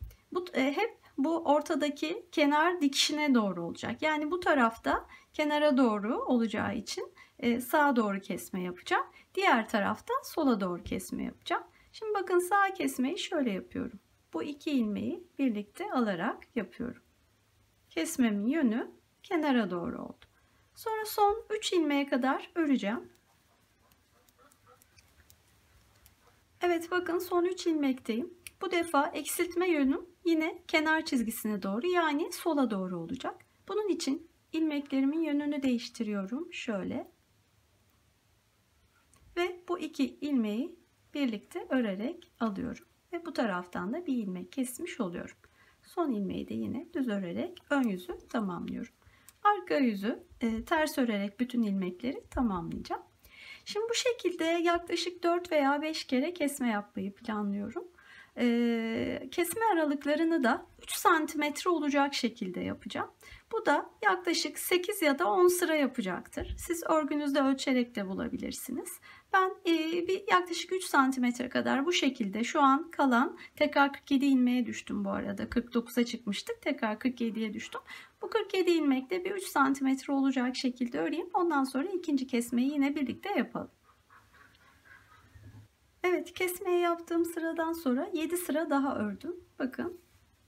hep bu ortadaki kenar dikişine doğru olacak. Yani bu tarafta kenara doğru olacağı için sağa doğru kesme yapacağım. Diğer taraftan sola doğru kesme yapacağım. Şimdi bakın, sağ kesmeyi şöyle yapıyorum. Bu iki ilmeği birlikte alarak yapıyorum. Kesmemin yönü kenara doğru oldu. Sonra son 3 ilmeğe kadar öreceğim. Evet, bakın son 3 ilmekteyim. Bu defa eksiltme yönüm yine kenar çizgisine doğru, yani sola doğru olacak. Bunun için ilmeklerimin yönünü değiştiriyorum. Şöyle. Ve bu iki ilmeği birlikte örerek alıyorum. Ve bu taraftan da bir ilmek kesmiş oluyorum. Son ilmeği de yine düz örerek ön yüzü tamamlıyorum. Arka yüzü ters örerek bütün ilmekleri tamamlayacağım. Şimdi bu şekilde yaklaşık 4 veya 5 kere kesme yapmayı planlıyorum. Kesme aralıklarını da 3 santimetre olacak şekilde yapacağım. Bu da yaklaşık 8 ya da 10 sıra yapacaktır. Siz örgünüzde ölçerek de bulabilirsiniz. Ben yaklaşık 3 santimetre kadar bu şekilde, şu an kalan, tekrar 47 ilmeğe düştüm bu arada. 49'a çıkmıştık, tekrar 47'ye düştüm. Bu 47 ilmekte bir 3 santimetre olacak şekilde öreyim. Ondan sonra ikinci kesmeyi yine birlikte yapalım. Evet, kesmeyi yaptığım sıradan sonra 7 sıra daha ördüm. Bakın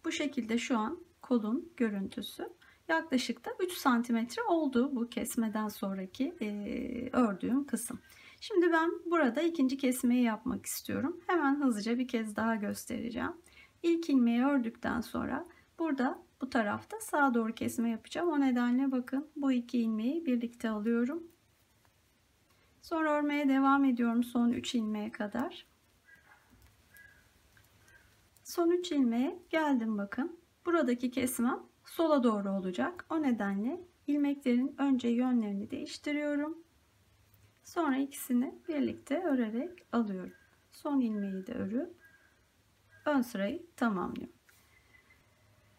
bu şekilde şu an kolun görüntüsü. Yaklaşık da 3 santimetre oldu bu kesmeden sonraki ördüğüm kısım. Şimdi ben burada ikinci kesmeyi yapmak istiyorum. Hemen hızlıca bir kez daha göstereceğim. İlk ilmeği ördükten sonra burada bu tarafta sağa doğru kesme yapacağım. O nedenle bakın, bu iki ilmeği birlikte alıyorum. Sonra örmeye devam ediyorum son 3 ilmeğe kadar. Son 3 ilmeğe geldim bakın. Buradaki kesmem sola doğru olacak. O nedenle ilmeklerin önce yönlerini değiştiriyorum. Sonra ikisini birlikte örerek alıyorum. Son ilmeği de örüp ön sırayı tamamlıyorum.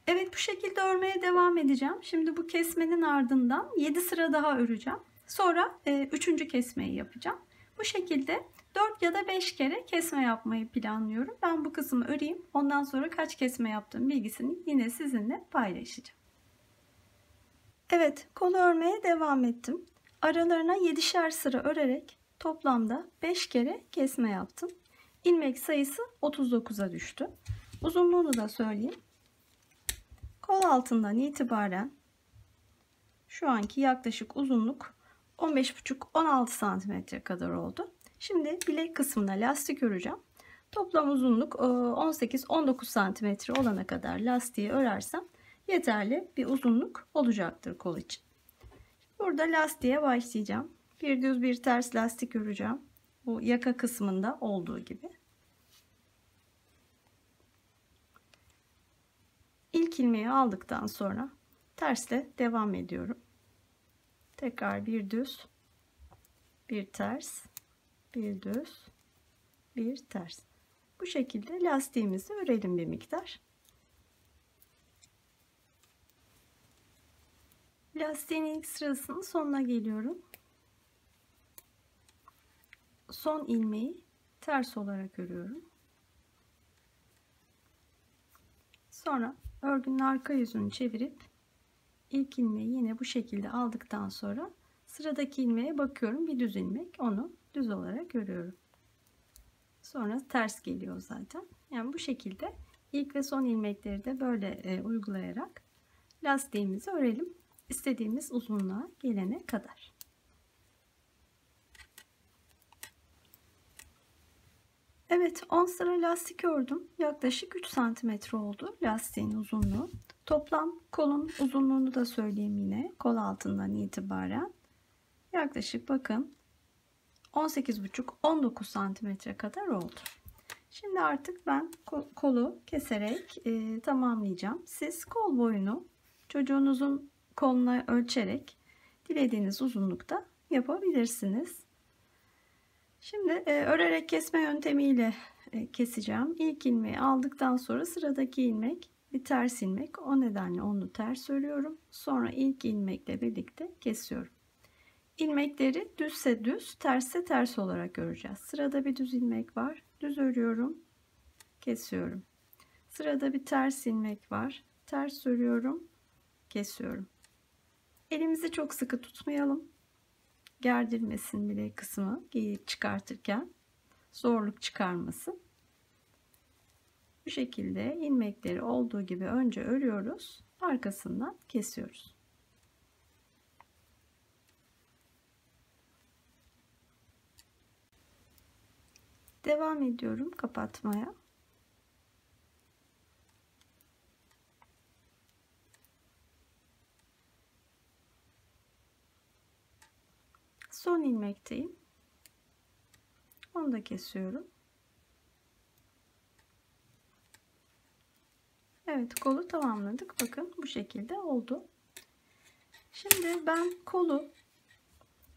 Evet, bu şekilde örmeye devam edeceğim. Şimdi bu kesmenin ardından 7 sıra daha öreceğim. Sonra 3. kesmeyi yapacağım. Bu şekilde 4 ya da 5 kere kesme yapmayı planlıyorum. Ben bu kısmı öreyim. Ondan sonra kaç kesme yaptığım bilgisini yine sizinle paylaşacağım. Evet, kolu örmeye devam ettim. Aralarına 7'şer sıra örerek toplamda 5 kere kesme yaptım. İlmek sayısı 39'a düştü. Uzunluğunu da söyleyeyim. Kol altından itibaren şu anki yaklaşık uzunluk 15,5-16 santimetre kadar oldu. Şimdi bilek kısmına lastik öreceğim. Toplam uzunluk 18-19 santimetre olana kadar lastiği örersem yeterli bir uzunluk olacaktır kol için. Burada lastiğe başlayacağım. Bir düz bir ters lastik öreceğim. Bu yaka kısmında olduğu gibi. İlk ilmeği aldıktan sonra tersle devam ediyorum. Tekrar bir düz, bir ters, bir düz, bir ters. Bu şekilde lastiğimizi örelim bir miktar. Lastiğin ilk sırasının sonuna geliyorum. Son ilmeği ters olarak örüyorum. Sonra örgünün arka yüzünü çevirip ilk ilmeği yine bu şekilde aldıktan sonra sıradaki ilmeğe bakıyorum. Bir düz ilmek, onu düz olarak örüyorum. Sonra ters geliyor zaten. Yani bu şekilde ilk ve son ilmekleri de böyle uygulayarak lastiğimizi örelim. İstediğimiz uzunluğa gelene kadar. Evet, 10 sıra lastik ördüm. Yaklaşık 3 santimetre oldu lastiğin uzunluğu. Toplam kolun uzunluğunu da söyleyeyim yine. Kol altından itibaren yaklaşık bakın 18,5-19 santimetre kadar oldu. Şimdi artık ben kolu keserek tamamlayacağım. Siz kol boyunu çocuğunuzun koluna ölçerek dilediğiniz uzunlukta yapabilirsiniz. Şimdi örerek kesme yöntemiyle keseceğim. İlk ilmeği aldıktan sonra sıradaki ilmek bir ters ilmek. O nedenle onu ters örüyorum. Sonra ilk ilmekle birlikte kesiyorum. İlmekleri düzse düz, tersse ters olarak öreceğiz. Sırada bir düz ilmek var. Düz örüyorum, kesiyorum. Sırada bir ters ilmek var. Ters örüyorum, kesiyorum. Elimizi çok sıkı tutmayalım. Gerdirmesin bilek kısmı giyip çıkartırken zorluk çıkarmasın. Bu şekilde ilmekleri olduğu gibi önce örüyoruz, arkasından kesiyoruz. Devam ediyorum kapatmaya. Son ilmekteyim. Onu da kesiyorum. Evet, kolu tamamladık. Bakın bu şekilde oldu. Şimdi ben kolu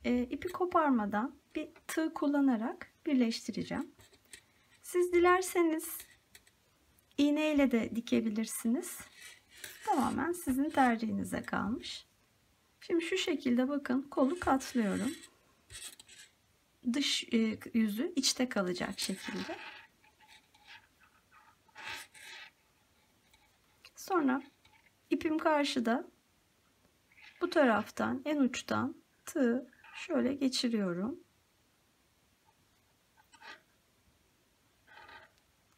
ipi koparmadan bir tığ kullanarak birleştireceğim. Siz dilerseniz iğneyle de dikebilirsiniz. Tamamen sizin tercihinize kalmış. Şimdi şu şekilde bakın kolu katlıyorum. Dış yüzü içte kalacak şekilde. Sonra ipim karşıda, bu taraftan en uçtan tığı şöyle geçiriyorum.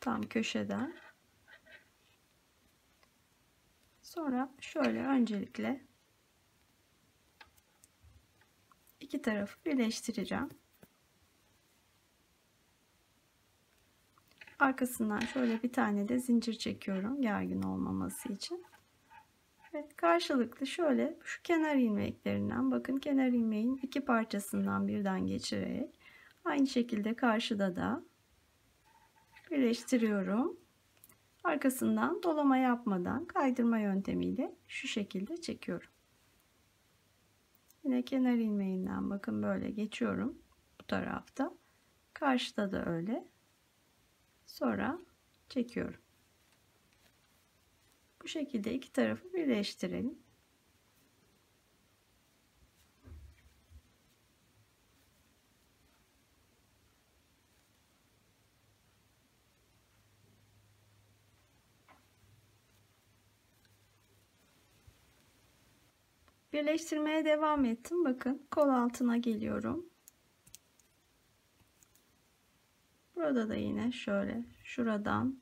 Tam köşeden. Sonra şöyle öncelikle iki tarafı birleştireceğim. Arkasından şöyle bir tane de zincir çekiyorum gergin olmaması için. Ve karşılıklı şöyle şu kenar ilmeklerinden, bakın kenar ilmeğin iki parçasından birden geçirerek aynı şekilde karşıda da birleştiriyorum. Arkasından dolama yapmadan kaydırma yöntemiyle şu şekilde çekiyorum. Yine kenar ilmeğinden bakın böyle geçiyorum bu tarafta. Karşıda da öyle. Sonra çekiyorum. Bu şekilde iki tarafı birleştirelim. Birleştirmeye devam ettim. Bakın kol altına geliyorum. Burada da yine şöyle şuradan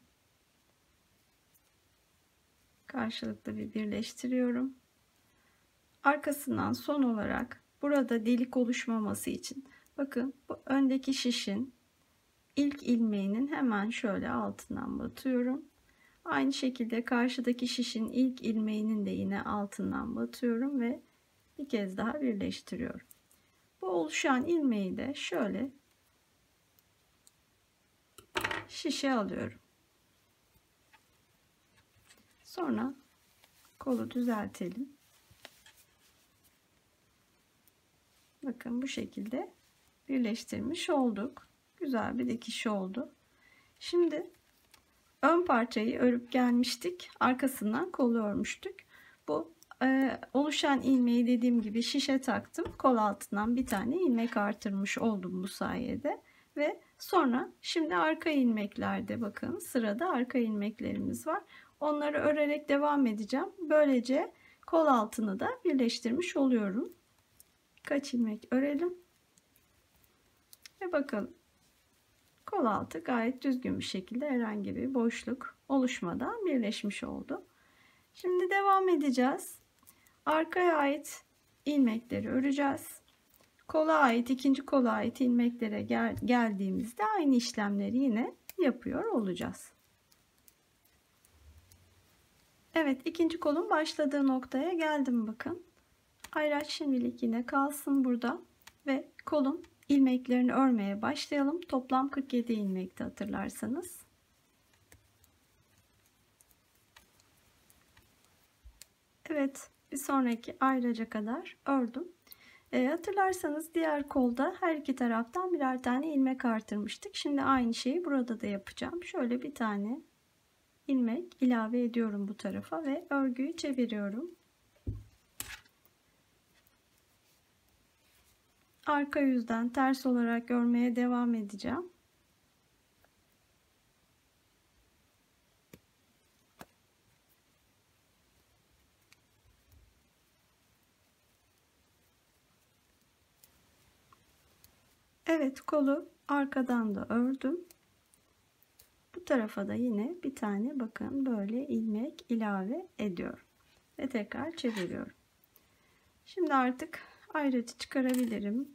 karşılıklı bir birleştiriyorum. Arkasından son olarak burada delik oluşmaması için bakın bu öndeki şişin ilk ilmeğinin hemen şöyle altından batıyorum. Aynı şekilde karşıdaki şişin ilk ilmeğinin de yine altından batıyorum ve bir kez daha birleştiriyorum. Bu oluşan ilmeği de şöyle şişe alıyorum. Sonra kolu düzeltelim. Bakın bu şekilde birleştirmiş olduk. Güzel bir dikiş oldu. Şimdi ön parçayı örüp gelmiştik. Arkasından kolu örmüştük. Bu oluşan ilmeği dediğim gibi şişe taktım. Kol altından bir tane ilmek artırmış oldum bu sayede. Ve sonra şimdi arka ilmeklerde bakın sırada arka ilmeklerimiz var. Onları örerek devam edeceğim. Böylece kol altını da birleştirmiş oluyorum. Kaç ilmek örelim. Ve bakalım. Kol altı gayet düzgün bir şekilde herhangi bir boşluk oluşmadan birleşmiş oldu. Şimdi devam edeceğiz. Arkaya ait ilmekleri öreceğiz. Kola ait, ikinci kola ait ilmeklere geldiğimizde aynı işlemleri yine yapıyor olacağız. Evet, ikinci kolun başladığı noktaya geldim bakın. Ayraç şimdilik yine kalsın burada ve kolun ilmeklerini örmeye başlayalım. Toplam 47 ilmekti hatırlarsanız. Evet, bir sonraki ayraca kadar ördüm. Hatırlarsanız diğer kolda her iki taraftan birer tane ilmek artırmıştık. Şimdi aynı şeyi burada da yapacağım. Şöyle bir tane ilmek ilave ediyorum bu tarafa ve örgüyü çeviriyorum. Arka yüzden ters olarak örmeye devam edeceğim. Evet, kolu arkadan da ördüm. Bu tarafa da yine bir tane bakın böyle ilmek ilave ediyorum ve tekrar çeviriyorum. Şimdi artık ayrıca çıkarabilirim.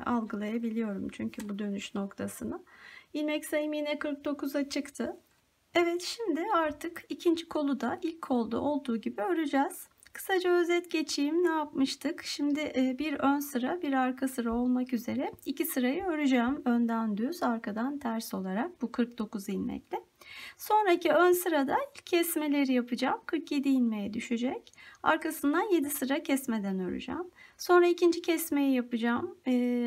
Algılayabiliyorum çünkü bu dönüş noktasını. İlmek sayım yine 49'a çıktı. Evet, şimdi artık ikinci kolu da ilk kolda olduğu gibi öreceğiz. Kısaca özet geçeyim. Ne yapmıştık? Şimdi bir ön sıra bir arka sıra olmak üzere iki sırayı öreceğim. Önden düz, arkadan ters olarak bu 49 ilmekle. Sonraki ön sırada ilk kesmeleri yapacağım. 47 ilmeğe düşecek. Arkasından 7 sıra kesmeden öreceğim. Sonra ikinci kesmeyi yapacağım.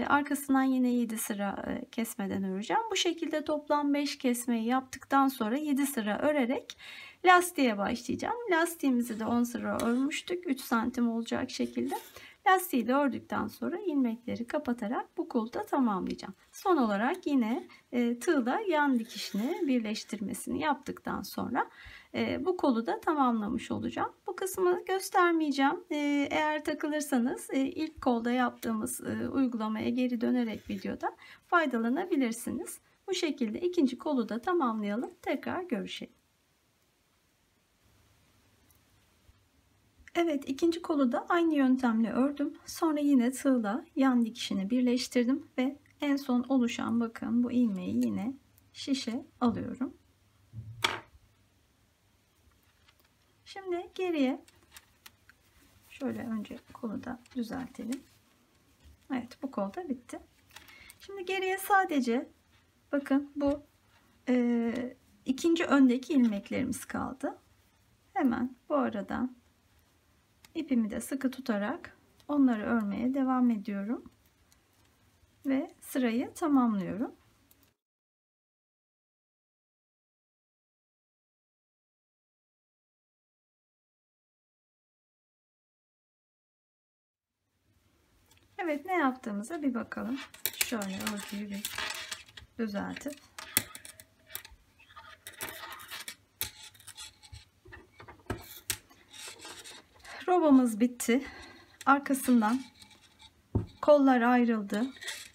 Arkasından yine 7 sıra kesmeden öreceğim. Bu şekilde toplam 5 kesmeyi yaptıktan sonra 7 sıra örerek lastiğe başlayacağım. Lastiğimizi de 10 sıra örmüştük. 3 santim olacak şekilde. Lastiği de ördükten sonra ilmekleri kapatarak bu kolu da tamamlayacağım. Son olarak yine tığla yan dikişini birleştirmesini yaptıktan sonra bu kolu da tamamlamış olacağım. Bu kısmı göstermeyeceğim. Eğer takılırsanız ilk kolda yaptığımız uygulamaya geri dönerek videoda faydalanabilirsiniz. Bu şekilde ikinci kolu da tamamlayalım. Tekrar görüşelim. Evet, ikinci kolu da aynı yöntemle ördüm. Sonra yine tığla yan dikişini birleştirdim ve en son oluşan bakın bu ilmeği yine şişe alıyorum. Şimdi geriye şöyle önce kolu da düzeltelim. Evet, bu kol da bitti. Şimdi geriye sadece bakın bu ikinci öndeki ilmeklerimiz kaldı. Hemen bu aradan ipimi de sıkı tutarak onları örmeye devam ediyorum ve sırayı tamamlıyorum. Evet, ne yaptığımıza bir bakalım. Şöyle örgüyü bir düzeltip robamız bitti. Arkasından kollar ayrıldı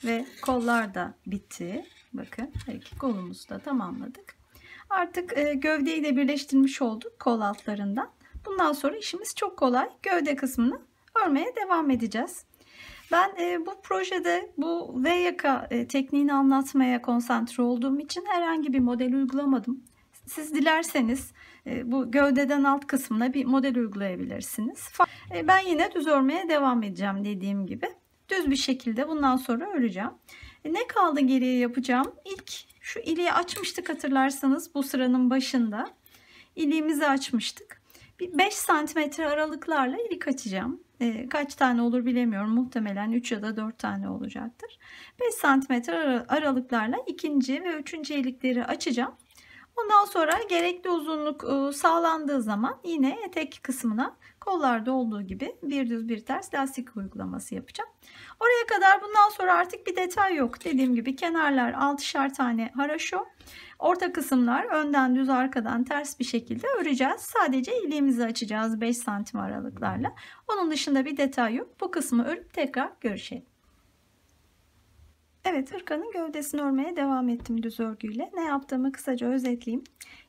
ve kollar da bitti. Bakın, her iki kolumuzu da tamamladık. Artık gövdeyi de birleştirmiş olduk kol altlarından. Bundan sonra işimiz çok kolay. Gövde kısmını örmeye devam edeceğiz. Ben bu projede bu V yaka tekniğini anlatmaya konsantre olduğum için herhangi bir model uygulamadım. Siz dilerseniz bu gövdeden alt kısmına bir model uygulayabilirsiniz. Ben yine düz örmeye devam edeceğim dediğim gibi. Düz bir şekilde bundan sonra öreceğim. Ne kaldı geriye yapacağım? İlk şu iliği açmıştık, hatırlarsanız bu sıranın başında. İliğimizi açmıştık. Bir 5 santimetre aralıklarla ilik açacağım. Kaç tane olur bilemiyorum. Muhtemelen 3 ya da 4 tane olacaktır. 5 santimetre aralıklarla ikinci ve üçüncü ilikleri açacağım. Ondan sonra gerekli uzunluk sağlandığı zaman yine etek kısmına kollarda olduğu gibi bir düz bir ters lastik uygulaması yapacağım. Oraya kadar bundan sonra artık bir detay yok. Dediğim gibi kenarlar 6'şer tane haraşo. Orta kısımlar önden düz, arkadan ters bir şekilde öreceğiz. Sadece iliğimizi açacağız 5 santim aralıklarla. Onun dışında bir detay yok. Bu kısmı örüp tekrar görüşelim. Evet, hırkanın gövdesini örmeye devam ettim düz örgüyle. Ne yaptığımı kısaca özetleyeyim.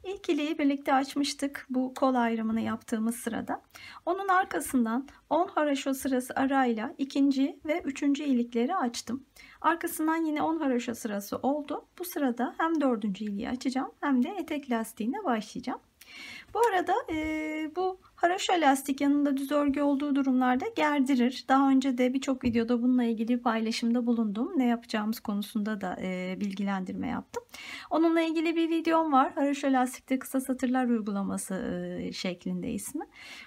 İlk iliği birlikte açmıştık bu kol ayrımını yaptığımız sırada. Onun arkasından 10 haraşo sırası arayla ikinci ve üçüncü ilikleri açtım. Arkasından yine 10 haraşo sırası oldu. Bu sırada hem dördüncü iliği açacağım hem de etek lastiğine başlayacağım. Bu arada bu haraşo lastik yanında düz örgü olduğu durumlarda gerdirir. Daha önce de birçok videoda bununla ilgili paylaşımda bulundum. Ne yapacağımız konusunda da bilgilendirme yaptım. Onunla ilgili bir videom var. Haraşo lastikte kısa satırlar uygulaması şeklinde ismi.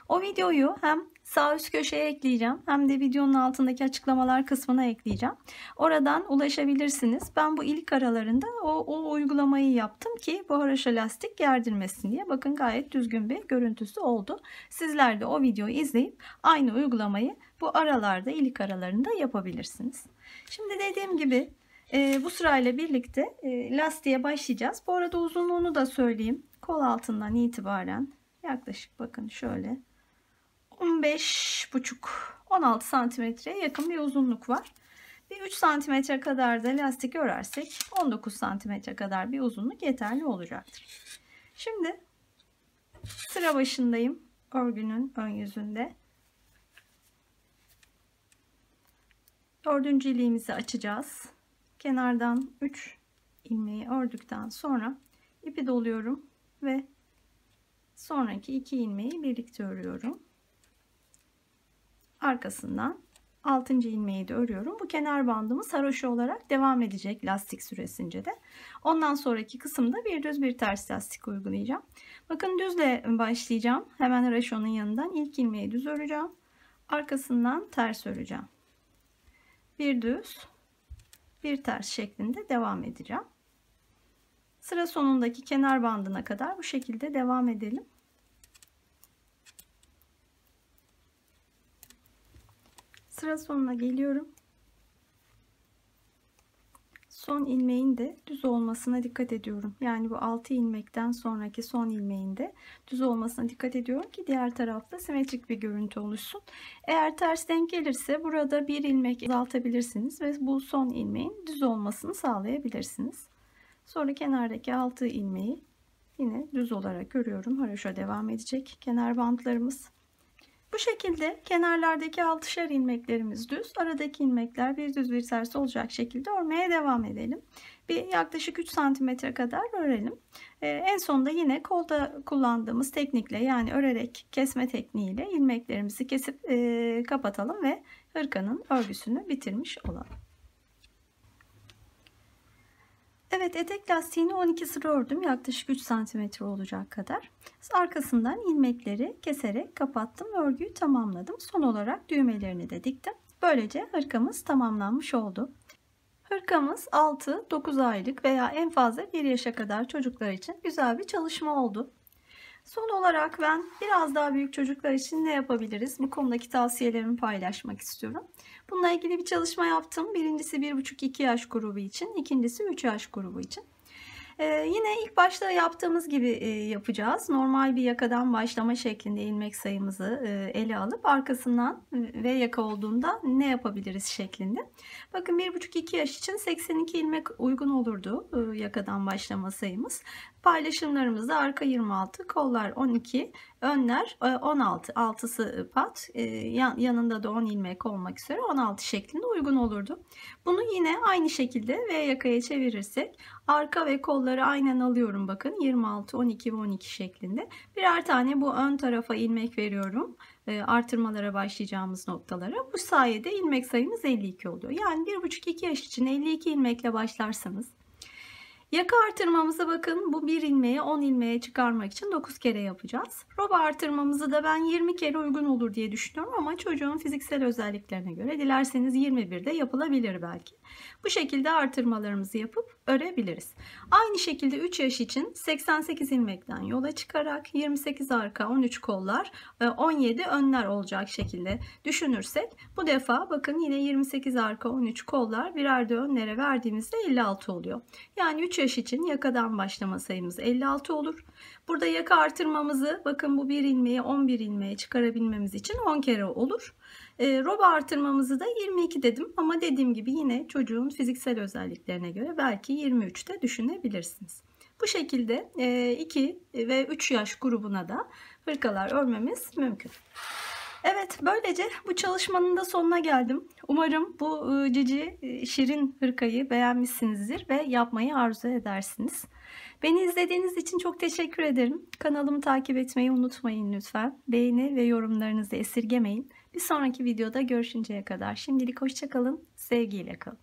O videoyu hem sağ üst köşeye ekleyeceğim hem de videonun altındaki açıklamalar kısmına ekleyeceğim. Oradan ulaşabilirsiniz. Ben bu ilik aralarında o uygulamayı yaptım ki bu haraşo lastik gerdirmesin diye. Bakın, gayet düzgün bir görüntüsü oldu. Sizler de o videoyu izleyip aynı uygulamayı bu aralarda, ilik aralarında yapabilirsiniz. Şimdi dediğim gibi bu sırayla birlikte lastiğe başlayacağız. Bu arada uzunluğunu da söyleyeyim. Kol altından itibaren yaklaşık bakın şöyle 15,5-16 santimetreye yakın bir uzunluk var. Bir 3 santimetre kadar da lastik örersek 19 santimetre kadar bir uzunluk yeterli olacaktır. Şimdi sıra başındayım örgünün ön yüzünde. Dördüncü iliğimizi açacağız. Kenardan 3 ilmeği ördükten sonra ipi doluyorum ve sonraki 2 ilmeği birlikte örüyorum. Arkasından 6. ilmeği de örüyorum. Bu kenar bandımız haraşo olarak devam edecek lastik süresince de. Ondan sonraki kısımda bir düz bir ters lastik uygulayacağım. Bakın, düzle başlayacağım. Hemen haraşonun yanından ilk ilmeği düz öreceğim. Arkasından ters öreceğim. Bir düz, bir ters şeklinde devam edeceğim. Sıra sonundaki kenar bandına kadar bu şekilde devam edelim. Sıra sonuna geliyorum. Son ilmeğin de düz olmasına dikkat ediyorum. Yani bu 6 ilmekten sonraki son ilmeğin de düz olmasına dikkat ediyorum ki diğer tarafta simetrik bir görüntü oluşsun. Eğer ters denk gelirse burada bir ilmek azaltabilirsiniz ve bu son ilmeğin düz olmasını sağlayabilirsiniz. Sonra kenardaki 6 ilmeği yine düz olarak örüyorum. Haraşo devam edecek kenar bantlarımız. Bu şekilde kenarlardaki 6'şer ilmeklerimiz düz, aradaki ilmekler bir düz bir ters olacak şekilde örmeye devam edelim. Bir yaklaşık 3 santimetre kadar örelim. En sonunda yine kolda kullandığımız teknikle, yani örerek kesme tekniğiyle ilmeklerimizi kesip kapatalım ve hırkanın örgüsünü bitirmiş olalım. Evet, etek lastiğini 12 sıra ördüm. Yaklaşık 3 santimetre olacak kadar. Arkasından ilmekleri keserek kapattım. Örgüyü tamamladım. Son olarak düğmelerini de diktim. Böylece hırkamız tamamlanmış oldu. Hırkamız 6-9 aylık veya en fazla 1 yaşa kadar çocuklar için güzel bir çalışma oldu. Son olarak ben biraz daha büyük çocuklar için ne yapabiliriz? Bu konudaki tavsiyelerimi paylaşmak istiyorum. Bununla ilgili bir çalışma yaptım. Birincisi 1,5-2 yaş grubu için, ikincisi 3 yaş grubu için. Yine ilk başta yaptığımız gibi yapacağız. Normal bir yakadan başlama şeklinde ilmek sayımızı ele alıp arkasından V yaka olduğunda ne yapabiliriz şeklinde. Bakın 1,5-2 yaş için 82 ilmek uygun olurdu yakadan başlama sayımız. Paylaşımlarımızda arka 26, kollar 12, önler 16, 6'sı pat, yanında da 10 ilmek olmak üzere 16 şeklinde uygun olurdu. Bunu yine aynı şekilde V yakaya çevirirsek arka ve kolları aynen alıyorum, bakın 26, 12 ve 12 şeklinde. Birer tane bu ön tarafa ilmek veriyorum. Artırmalara başlayacağımız noktalara. Bu sayede ilmek sayımız 52 oluyor. Yani 1,5-2 yaş için 52 ilmekle başlarsanız yaka artırmamızı bakın bu 1 ilmeği 10 ilmeğe çıkarmak için 9 kere yapacağız. Roba artırmamızı da ben 20 kere uygun olur diye düşünüyorum ama çocuğun fiziksel özelliklerine göre dilerseniz 21 de yapılabilir belki. Bu şekilde artırmalarımızı yapıp örebiliriz. Aynı şekilde 3 yaş için 88 ilmekten yola çıkarak 28 arka, 13 kollar, 17 önler olacak şekilde düşünürsek bu defa bakın yine 28 arka, 13 kollar, birer de önlere verdiğimizde 56 oluyor. Yani 3 yaş için yakadan başlama sayımız 56 olur. Burada yaka artırmamızı bakın bu 1 ilmeği 11 ilmeğe çıkarabilmemiz için 10 kere olur. Roba artırmamızı da 22 dedim ama dediğim gibi yine çocuğun fiziksel özelliklerine göre belki 23'te düşünebilirsiniz. Bu şekilde 2 ve 3 yaş grubuna da hırkalar örmemiz mümkün. Evet, böylece bu çalışmanın da sonuna geldim. Umarım bu cici şirin hırkayı beğenmişsinizdir ve yapmayı arzu edersiniz. Beni izlediğiniz için çok teşekkür ederim. Kanalımı takip etmeyi unutmayın lütfen. Beğeni ve yorumlarınızı esirgemeyin. Bir sonraki videoda görüşünceye kadar şimdilik hoşça kalın, sevgiyle kalın.